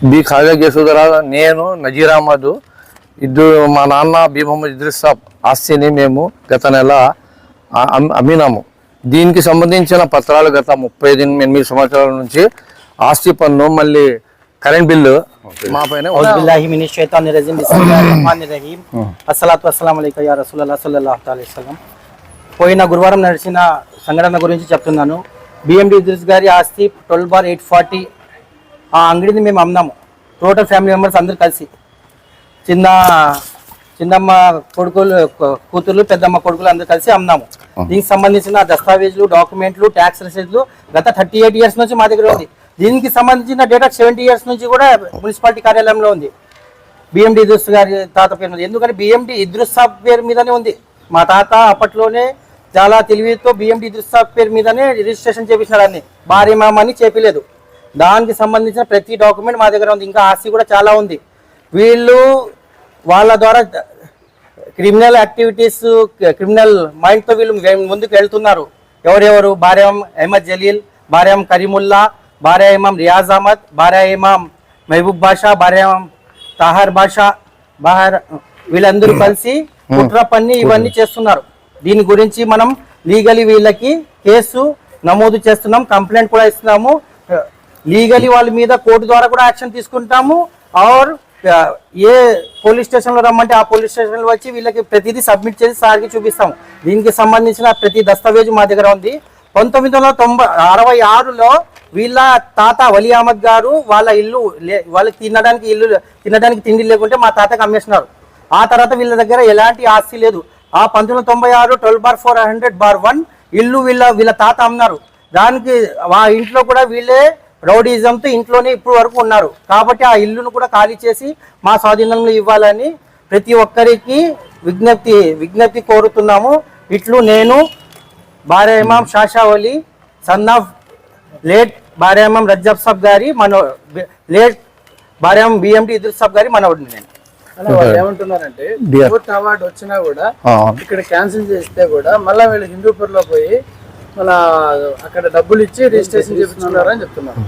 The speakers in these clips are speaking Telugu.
బి ఖాజా గేసుదరా, నేను నజీర్ అహ్మద్ ఇద్దరు, మా నాన్న బి మొహమ్మద్ ఇద్రిస్ సాబ్ ఆస్తిని మేము గత నెల అమ్మినాము. దీనికి సంబంధించిన పత్రాలు గత 38 సంవత్సరాల నుంచి ఆస్తి పన్ను, మళ్ళీ కరెంట్ బిల్లు మా పైన. పోయిన గురువారం నడిచిన సంఘటన గురించి చెప్తున్నాను. బిఎండి ఇద్రిస్ గారి ఆస్తి 12/840. ఆ అంగడిని మేము అమ్మాము. టోటల్ ఫ్యామిలీ మెంబర్స్ అందరు కలిసి, చిన్నమ్మ కొడుకులు, కూతుర్లు, పెద్దమ్మ కొడుకులు అందరు కలిసి అమ్మాము. దీనికి సంబంధించిన దస్తావేజులు, డాక్యుమెంట్లు, ట్యాక్స్ రిసీట్లు గత 38 ఇయర్స్ నుంచి మా దగ్గర ఉంది. దీనికి సంబంధించిన డేటా 70 ఇయర్స్ నుంచి కూడా మున్సిపాలిటీ కార్యాలయంలో ఉంది. బిఎండి ఇద్రిస్ గారి తాత పేరు మీద, ఎందుకంటే బిఎండి ఇద్రిస్ సాబ్ పేరు మీదనే ఉంది. మా తాత అప్పట్లోనే చాలా తెలివితో బిఎండి ఇద్రిస్ సాబ్ పేరు మీదనే రిజిస్ట్రేషన్ చేపించినాడు. అన్ని భారీ మామని చెప్పలేదు. దానికి సంబంధించిన ప్రతి డాక్యుమెంట్ మా దగ్గర ఉంది. ఇంకా ఆస్తి కూడా చాలా ఉంది. వీళ్ళు వాళ్ళ ద్వారా క్రిమినల్ యాక్టివిటీస్, క్రిమినల్ మైండ్తో వీళ్ళు ముందుకు వెళ్తున్నారు. ఎవరెవరు? భార్య అహ్మద్ జలీల్, భార్య కరీముల్లా, భార్య ఇమాం రియాజ్ అహ్మద్, భార్య ఇమాం మహబూబ్ బాషా, భార్య తాహర్ బాషా, వీళ్ళందరూ కలిసి కుట్ర పన్ని ఇవన్నీ చేస్తున్నారు. దీని గురించి మనం లీగలీ వీళ్ళకి కేసు నమోదు చేస్తున్నాం, కంప్లైంట్ కూడా ఇస్తున్నాము. లీగలీ వాళ్ళ మీద కోర్టు ద్వారా కూడా యాక్షన్ తీసుకుంటాము. ఆర్ ఏ పోలీస్ స్టేషన్లో రమ్మంటే ఆ పోలీస్ స్టేషన్లో వచ్చి వీళ్ళకి ప్రతిదీ సబ్మిట్ చేసి సార్కి చూపిస్తాము. దీనికి సంబంధించిన ప్రతి దస్తావేజు మా దగ్గర ఉంది. 1966లో వీళ్ళ తాత వలీ అహ్మద్ గారు వాళ్ళ ఇల్లు, వాళ్ళకి తినడానికి తిండి లేకుంటే మా తాతకి అమ్మేసినారు. ఆ తర్వాత వీళ్ళ దగ్గర ఎలాంటి ఆస్తి లేదు. ఆ 1996 12/400/1 ఇల్లు వీళ్ళ తాత అమ్మినారు. దానికి ఆ ఇంట్లో కూడా వీళ్ళే రౌడీజంతో ఇంట్లోనే ఇప్పుడు వరకు ఉన్నారు. కాబట్టి ఆ ఇల్లును కూడా ఖాళీ చేసి మా స్వాధీనంలో ఇవ్వాలని ప్రతి ఒక్కరికి విజ్ఞప్తి కోరుతున్నాము. ఇట్లు నేను భార్య ఇమాం షాషావలి, సన్ ఆఫ్ లేట్ భార్య ఇమాం రజ్జబ్ సాబ్ గారి లేట్ భార్య బిఎండి ఇద్రిస్ సాబ్ గారి మనవడిని నేను. ఏమంటున్నారంటే కోర్టు అవార్డు వచ్చినా కూడా ఇక్కడ క్యాన్సిల్ చేస్తే కూడా మళ్ళీ వీళ్ళు హిందూపూర్ లో పోయి మళ్ళా అక్కడ డబ్బులు ఇచ్చి రిజిస్ట్రేషన్ చేస్తున్నారని చెప్తున్నారు.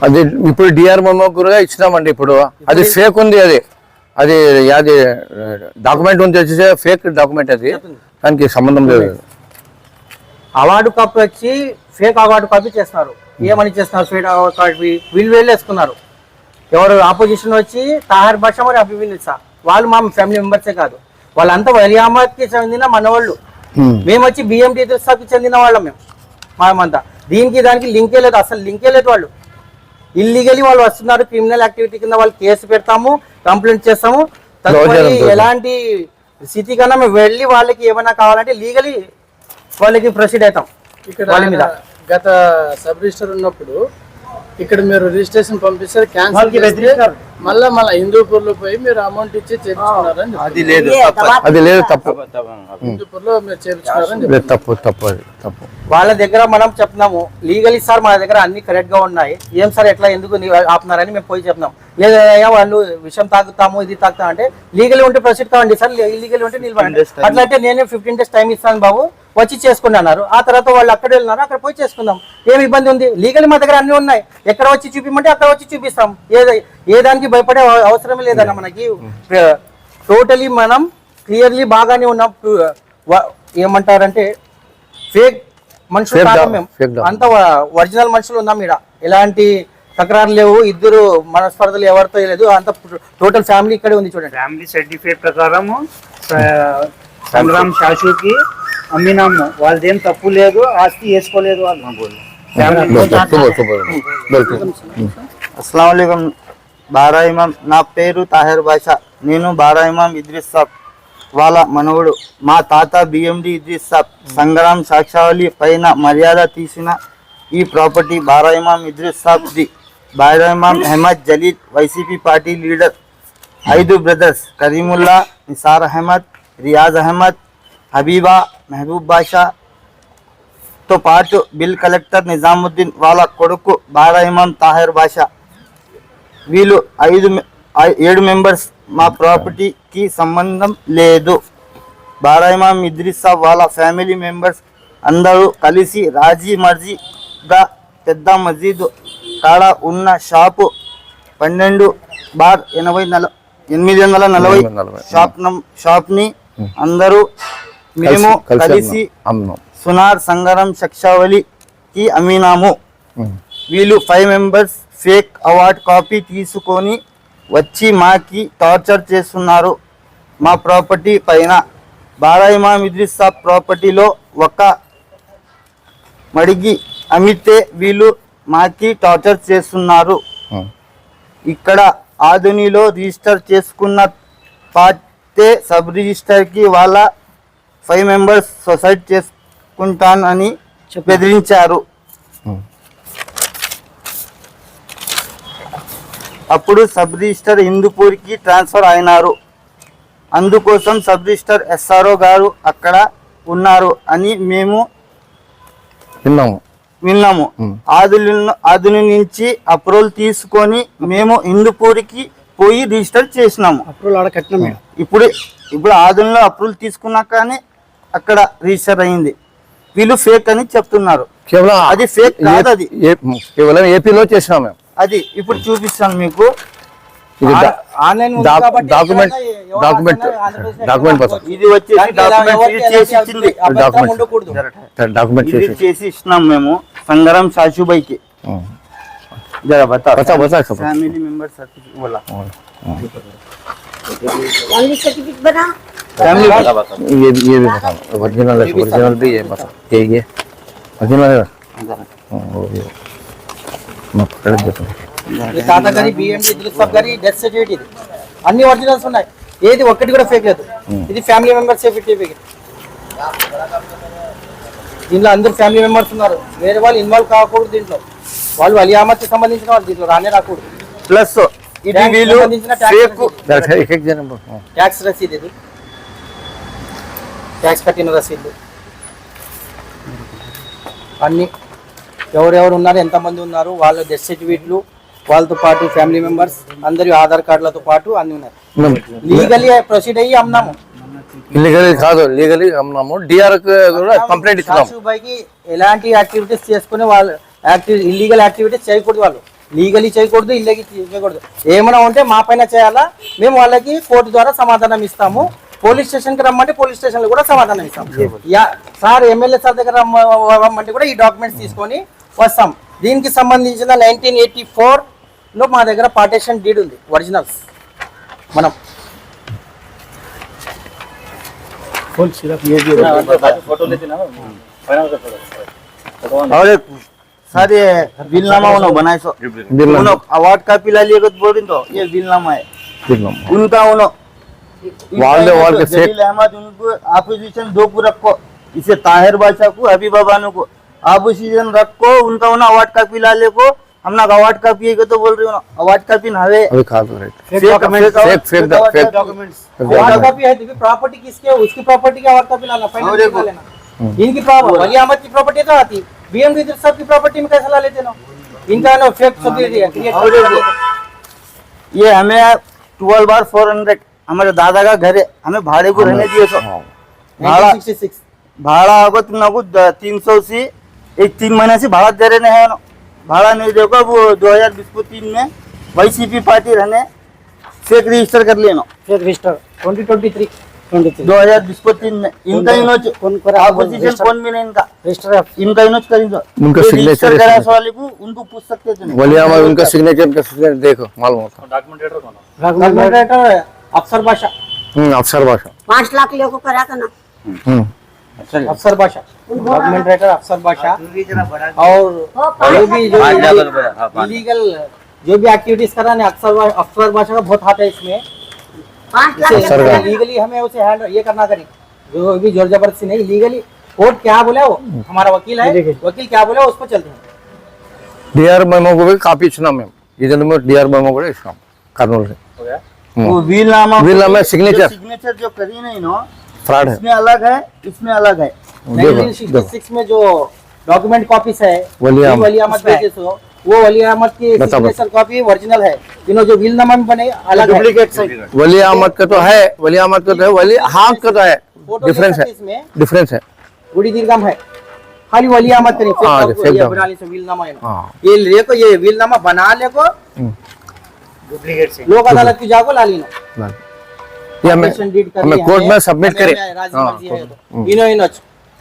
అది ఇప్పుడు డిఆర్ మొమ్మకుగా ఇచ్చినామండి. ఇప్పుడు అది ఫేక్ ఉంది. అది డాక్యుమెంట్ ఉంది, వచ్చేసి ఫేక్ డాక్యుమెంట్. అది దానికి సంబంధం లేదు. అవార్డు కాపీ వచ్చి ఫేక్ అవార్డు కాపీ చేస్తున్నారు. ఏమని చేస్తున్నారు? ఫేక్ అవార్డు కాపీ వీళ్ళు వేసుకున్నారు. ఎవరు ఆపోజిషన్ వచ్చి తాహర్ బాషా మరి అభివిన్ సా, వాళ్ళు మా ఫ్యామిలీ మెంబర్సే కాదు, వాళ్ళంతా వలీ అహ్మద్కి చెందిన మనవాళ్ళు. మేము వచ్చి బిఎండి ఇద్రిస్ సాబ్కి చెందిన వాళ్ళం. మేమంతా దీనికి దానికి లింకే లేదు, అసలు లింకే లేదు. వాళ్ళు ఇల్లీగలీ వాళ్ళు వస్తున్నారు. క్రిమినల్ యాక్టివిటీ కింద వాళ్ళు కేసు పెడతాము, కంప్లైంట్ చేస్తాము. తదుపరి ఎలాంటి స్థితి కన్నా మేము వెళ్ళి వాళ్ళకి ఏమైనా కావాలంటే లీగలీ వాళ్ళకి ప్రొసీడ్ అవుతాం. ఇక్కడ గత సబ్ రిజిస్టర్ ఉన్నప్పుడు ఇక్కడ మీరు రిజిస్ట్రేషన్ పంపిస్తారు, క్యాన్సిల్ మళ్ళీ హిందూపూర్ లో పోయి మీరు అమౌంట్ ఇచ్చి చేయించుకున్నారని. అది లేదు, తప్పు. హిందూపూర్ లో మీరు చేయించుకున్నారని తప్పు. వాళ్ళ దగ్గర మనం చెప్తున్నాము లీగలీ సార్ మా దగ్గర అన్ని కరెక్ట్ గా ఉన్నాయి, ఏం సార్ ఎట్లా ఎందుకు ఆపుతున్నారని మేము పోయి చెప్తున్నాం. లేదా వాళ్ళు విషయం తాగుతాము, ఇది తాగుతాం అంటే లీగలీ ఉంటే ప్రొసీడ్ కావండి సార్, ఇల్లీగల్ ఉంటే నిలబడండి. అట్లా అంటే నేనే 15 days టైం ఇస్తాను బాబు, వచ్చి చేసుకుని అన్నారు. ఆ తర్వాత వాళ్ళు అక్కడ వెళ్ళినారు, అక్కడ పోయి చేసుకుందాం. ఏమి ఇబ్బంది ఉంది? లీగల్ మా దగ్గర అన్ని ఉన్నాయి. ఎక్కడ వచ్చి చూపిమంటే అక్కడ వచ్చి చూపిస్తాం. ఏ దానికి భయపడే అవసరమే లేదన్న. మనకి టోటలీ మనం క్లియర్లీ బాగానే ఉన్నాం. ఏమంటారంటే ఫేక్ మనుషులు కాదు మేము, అంత ఒరిజినల్ మనుషులు ఉన్నాం. ఇక్కడ ఎలాంటి తకరారు లేవు, ఇద్దరు మనస్పర్ధలు ఎవరితో లేదు, అంత టోటల్ ఫ్యామిలీ ఇక్కడే ఉంది. చూడండి, ఫ్యామిలీ సర్టిఫికేట్ ప్రకారము సంగ్రామ్ శాషుకి అమ్మినాము. వాళ్ళదేం తప్పు లేదు, ఆస్తి వేసుకోలేదు వాళ్ళు. అస్సలాము అలైకుం. బారా ఇమాం, నా పేరు తాహర్ బాషా. నేను బారా ఇమాం ఇద్రిస్ సాబ్ వాళ్ళ మనవుడు. మా తాత బిఎండి ఇద్రిస్ సాబ్ సంగ్రామ్ సాక్షావళి పైన మర్యాద తీసిన ఈ ప్రాపర్టీ బారా ఇమాం ఇద్రిస్ సాబ్ది. Bara Imam Ahmad Jaleel YCP party leader, 5 brothers Kareemulla, Nisar Ahmad, Riyaz Ahmad, Habiba, Mahaboob బాషాతో పాటు బిల్ కలెక్టర్ నిజాముద్దీన్ వాళ్ళ కొడుకు బారా ఇమాం తాహర్ బాషా. వీళ్ళు 7 మెంబర్స్. మా ప్రాపర్టీకి సంబంధం లేదు. బారా ఇమాం ఇద్రిస్ సాబ్ వాళ్ళ ఫ్యామిలీ మెంబర్స్ అందరూ కలిసి రాజీ మర్జీగా పెద్ద మస్జిద్ కాడ ఉన్న షాపు 12/840 షాప్ ని అందరూ మేము కలిసి అమ్మినాం. సునార్ సంగరం శిక్షావళికి అమ్మినాము. వీళ్ళు 5 మెంబర్స్ ఫేక్ అవార్డ్ కాపీ తీసుకొని వచ్చి మాకి టార్చర్ చేస్తున్నారు. మా ప్రాపర్టీ పైన బారా ఇమాం ఇద్రిస్ సాబ్ ప్రాపర్టీలో ఒక మడిగి అమ్మితే వీళ్ళు మాకి టార్చర్ చేస్తున్నారు. ఇక్కడ ఆధునిలో రిజిస్టర్ చేసుకున్న పాతే సబ్ రిజిస్టర్ కి వాళ్ళ 5 మెంబర్స్ సొసైటీ చేసుకుంటానని బెదిరించారు. అప్పుడు సబ్ రిజిస్టర్ హిందూపూర్కి ట్రాన్స్ఫర్ అయినారు. అందుకోసం సబ్ రిజిస్టర్ SRO గారు అక్కడ ఉన్నారు అని మేము విన్నాము. ఆదుని నుంచి అప్రూవల్ తీసుకొని మేము హిందూపూర్కి పోయి రిజిస్టర్ చేసినాము. ఇప్పుడు ఆదునిలో అప్రూవల్ తీసుకున్నాకనే అక్కడ రిజిస్టర్ అయింది. వీళ్ళు ఫేక్ అని చెప్తున్నారు. కేవలం అది ఫేక్ కాదు, అది కేవలం ఏపీలో చేసినాం మేము. అది ఇప్పుడు చూపిస్తాను మీకు. ఆన్లైన్ డాక్యుమెంట్ ఇది వచ్చేసి డాక్యుమెంట్ చేసి ఇస్తున్నాం మేము సంగరం శాషుబాయికి. జరా బతా ఫ్యామిలీ మెంబర్ సర్టిఫికేట్ बोला फैमिली सर्टिफिकेट बना फैमिली ये भी बता ओरिजिनल भी ये बता ये ओरिजिनल है मैं पकड़ देता हूं. ఈ తాత గారి BMD ఇద్రిస్ సాబ్ గారి డెత్ సర్టిఫికేట్ ఇది. అన్ని ఒరిజినల్స్ ఉన్నాయి, ఏది ఒక్కటి కూడా ఫేక్ లేదు. ఇది ఫ్యామిలీ మెంబర్స్ సర్టిఫికేట్. దీంట్లో అందరు ఫ్యామిలీ మెంబర్స్ ఉన్నారు, వేరే వాళ్ళు ఇన్వాల్వ్ కాకూడదు. దీంట్లో వాళ్ళు అలీ అహ్మద్ కి సంబంధించిన వాళ్ళు దీంట్లో రానే రాకూడదు. ప్లస్ ఇది వీళ్ళు ఫేక్ ట్యాక్స్ రసీదు, ఇది ట్యాక్స్ కట్టిన రసీదు. అన్ని ఎవరెవరు ఉన్నారు, ఎంతమంది ఉన్నారు, వాళ్ళ డెత్ సర్టిఫికేట్లు, వాళ్ళతో పాటు ఫ్యామిలీ మెంబర్స్ అందరి ఆధార్ కార్డులతో పాటు అన్ని ఉన్నాయి. లీగలీ ప్రొసీడ్ అయ్యి అమ్మినాము. ఇల్లీగలీ కాదు, లీగలీ అమ్మినాము. డిఆర్ కూడా కంప్లైంట్ ఇచ్చినాము. శాషుబాయికి ఎలాంటి యాక్టివిటీస్ చేసుకుని వాళ్ళు ఇల్లీగల్ యాక్టివిటీస్ చేయకూడదు. వాళ్ళు లీగలీ చేయకూడదు, ఇల్లీగల్ చేయకూడదు. ఏమైనా ఉంటే మా పైన చేయాలా, మేము వాళ్ళకి కోర్టు ద్వారా సమాధానం ఇస్తాము. పోలీస్ స్టేషన్కి రమ్మంటే పోలీస్ స్టేషన్లో కూడా సమాధానం ఇస్తాం. సార్ ఎమ్మెల్యే సార్ దగ్గర రమ్మంటే కూడా ఈ డాక్యుమెంట్స్ తీసుకొని వస్తాం. దీనికి సంబంధించిన 1984లో మా దగ్గర పార్టీషన్ డీడ్ ఉంది, ఒరిజినల్స్. మనం और सर ये बिलनामा उन्होंने बनाए सो अवार्ड कॉपी ला लिए बोल रही तो ये बिलनामा है उनका उन्होंने जलील अहमद उनको अपोजिशन 2 को रखो, इसे ताहिर बादशाह को हबीबा बानो को अपोजिशन रखो. उनका उन्होंने अवार्ड कॉपी ला ले को हमना अवार्ड कॉपी है तो बोल रही हूँ अवार्ड कॉपी ना है अवार्ड कॉपी है. प्रॉपर्टी किसके, उसकी प्रॉपर्टी की अवार्ड कॉपी लाना, फाइनल लेना. इनकी अली अहमद की प्रॉपर्टी तो आती, BMD इद्रिस साहब की प्रॉपर्टी में कैसे ला लेते ना? इनका ना फेक सर्टिफिकेट ये हमें 12/400 हमारे दादा का घर है, हमें भाड़े को रहने दिए. सो 1966 भाड़ा होगा तुम लोग 300 से 3 महीने से भाड़ा दे रहे हैं. भाड़ा नहीं देखो वो 2023 में YCP पार्टी रहने फेक रजिस्टर कर लेना. फेक रजिस्टर 2023 2023 में इनका इनोच अपोजिशन कौन भी नहीं इनका रजिस्टर इनका इनोच करेंगे. उनका सिग्नेचर कराने वाले को उनको पूछ सकते थे. वली अहमद उनका सिग्नेचर देखो मालूम होता. डॉक्यूमेंटेटर अफसर बादशाह, अफसर बादशाह 5 लाख लोगों को करा करना अफसर बादशाह, डॉक्यूमेंटेटर अफसर बादशाह. और जो भी इलीगल जो भी एक्टिविटीज कर रहे हैं अफसर बादशाह का बहुत हाथ है इसमें. 5 लाख लीगली हमें उसे हैंड ये करना करें, जो भी जोर जबरदस्ती नहीं. लीगली कोर्ट क्या बोले वो हमारा वकील है, वकील क्या बोले उस पर चलते हैं. డిఆర్ మెమో కూడా కాపీ ఇచ్చినాం మేము. ఇదని డిఆర్ మెమో కూడా ఇచ్చినాం కర్నూలు से. वो వీల్నామా सिग्नेचर जो करी नहीं नो फ्रॉड है. इसमें अलग है, इसमें अलग है. 1966 में जो डॉक्यूमेंट कॉपीज है वली अहमद भेजे सो वो वली अहमद की सिग्नेचर कॉपी ओरिजिनल है. तीनों जो विलनामा में बने अलग डुप्लीकेट है. वली अहमद का तो है, वली अहमद का तो है, वली हाथ का तो है. डिफरेंस है, डिफरेंस है. गुड़ी दीर्घम है, खाली वली अहमद का नहीं. ये बना ले विलनामा है. ये ले को ये विलनामा बना ले को डुप्लीकेट से लोक अदालत की जाको ला लीनो ये हमें Petition deed करनी है, कोर्ट में सबमिट हमें करें। राजी मर्जी है तो। इनो इनोच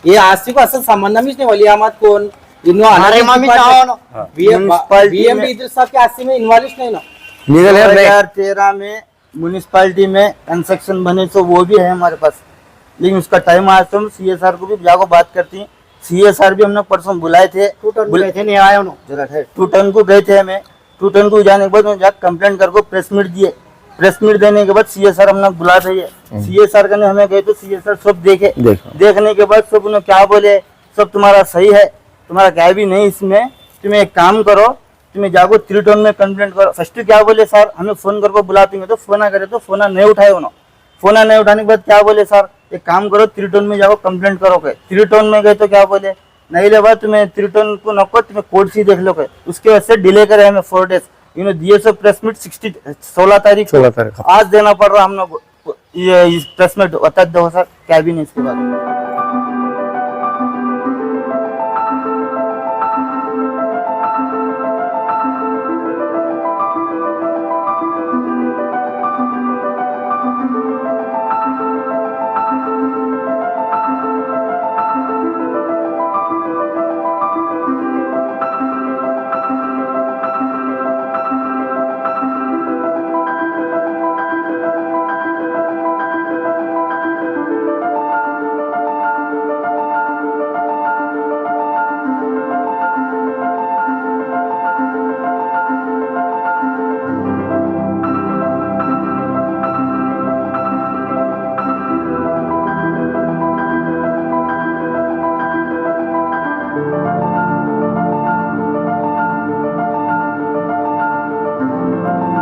ये आस्ती को असल संबंध में इसने वलियामत कौन इनो हमारे मामी चाहो ना म्युनिसिपैलिटी बीएमडी इधर साहब के आस्ती में इन्वॉल्व नहीं ना लीगल है नहीं 2013 में म्युनिसिपैलिटी में कंस्ट्रक्शन बने तो वो भी है हमारे पास, लेकिन उसका टाइम आया तो हम सीएसआर को भी जाको बात करती हैं। सीएसआर भी हमने परसों बुलाए थे, नहीं आया उन्होंने जरा है 2 टन को गए थे हमें। 2 टन को जाने के बाद जाकर कंप्लेंट करके प्रेस मीट दिए। प्रेस मीट देने के बाद सीएसआर हमने बुला दिए। सीएसआर करने हमें गए तो सीएसआर सब देखे, देखने के बाद सब उन्होंने क्या बोले, सब तुम्हारा सही है, तुम्हारा क्या भी नहीं इसमें, तुम्हें एक काम करो, तुम्हें जाको 3 टन में कंप्लेंट करो। फर्स्ट क्या बोले सर, हमें फोन करके बुलाते हैं तो फोन करे तो फोन नहीं उठाए उन्होंने। फोन नहीं उठाने के बाद क्या बोले सर, एक काम करो 3 टन में जाओ कंप्लेंट करो के। 3 टन में गए तो क्या बोले, नहीं ले भाई तुम्हें 3 टन को नको, तुम्हें कोर्ट से देख लो के। उसके वजह से डिले करे हमें 4 डेज। इन्होंने दिए सब प्रेस मीट 16 तारीख को। 16 तारीख आज देना पड़ रहा हम लोग ये इस प्रेस मीट बता दो सर, क्या भी नहीं इसके बाद।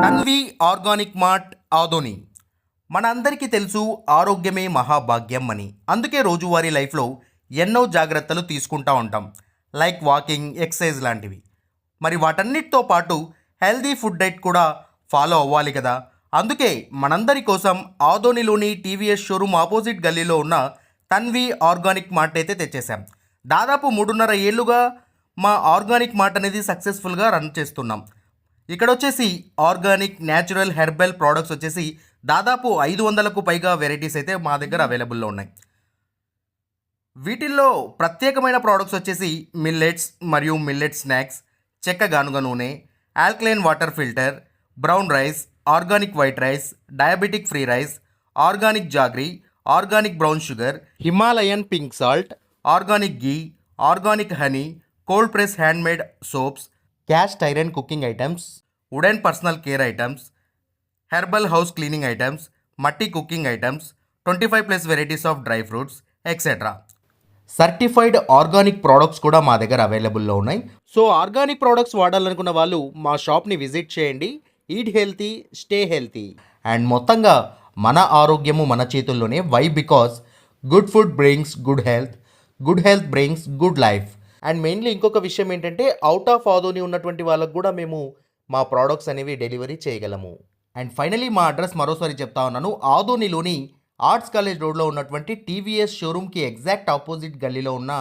Tanvi organic mart Adoni. మనందరికీ తెలుసు ఆరోగ్యమే మహాభాగ్యం అని. అందుకే రోజువారీ లైఫ్లో ఎన్నో జాగ్రత్తలు తీసుకుంటూ ఉంటాం, లైక్ వాకింగ్, ఎక్సర్సైజ్ లాంటివి. మరి వాటన్నిటితో పాటు హెల్దీ ఫుడ్ డైట్ కూడా ఫాలో అవ్వాలి కదా. అందుకే మనందరి కోసం ఆదోనిలోని టీవీఎస్ షోరూమ్ ఆపోజిట్ గల్లీలో ఉన్న తన్వి ఆర్గానిక్ మార్ట్ అయితే తెచ్చేసాం. దాదాపు 3.5 ఏళ్ళుగా మా ఆర్గానిక్ మార్ట్ అనేది సక్సెస్ఫుల్గా రన్ చేస్తున్నాం. ఇక్కడ వచ్చేసి ఆర్గానిక్, న్యాచురల్, హెర్బల్ ప్రోడక్ట్స్ వచ్చేసి దాదాపు 500కు పైగా వెరైటీస్ అయితే మా దగ్గర అవైలబుల్లో ఉన్నాయి. వీటిల్లో ప్రత్యేకమైన ప్రోడక్ట్స్ వచ్చేసి మిల్లెట్స్ మరియు మిల్లెట్ స్నాక్స్, చెక్క గానుగ నూనె, alkaline water filter, brown rice, organic white rice, diabetic free rice, organic jaggery, organic brown sugar, Himalayan pink salt, organic ghee, organic honey, cold press handmade soaps, cast iron cooking items, wooden personal care items, herbal house cleaning items, మట్టి cooking items, 25+ varieties of dry fruits etcetera. Certified organic products కూడా మా దగ్గర అవైలబుల్లో ఉన్నాయి. సో ఆర్గానిక్ ప్రోడక్ట్స్ వాడాలనుకున్న వాళ్ళు మా షాప్ని విజిట్ చేయండి. Eat healthy, stay healthy. And మొత్తంగా మన ఆరోగ్యము మన చేతుల్లోనే. Why? Because good food brings good health, good health brings good life. And mainly ఇంకొక విషయం ఏంటంటే అవుట్ ఆఫ్ ఆదోని ఉన్నటువంటి వాళ్ళకు కూడా మేము మా ప్రోడక్ట్స్ అనేవి డెలివరీ చేయగలము. అండ్ ఫైనలీ మా అడ్రస్ మరోసారి చెప్తా ఉన్నాను. ఆదోనిలోని ఆర్ట్స్ కాలేజ్ రోడ్లో ఉన్నటువంటి టీవీఎస్ షోరూమ్కి ఎగ్జాక్ట్ ఆపోజిట్ గల్లీలో ఉన్న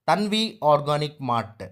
తన్వి ఆర్గానిక్ మార్ట్.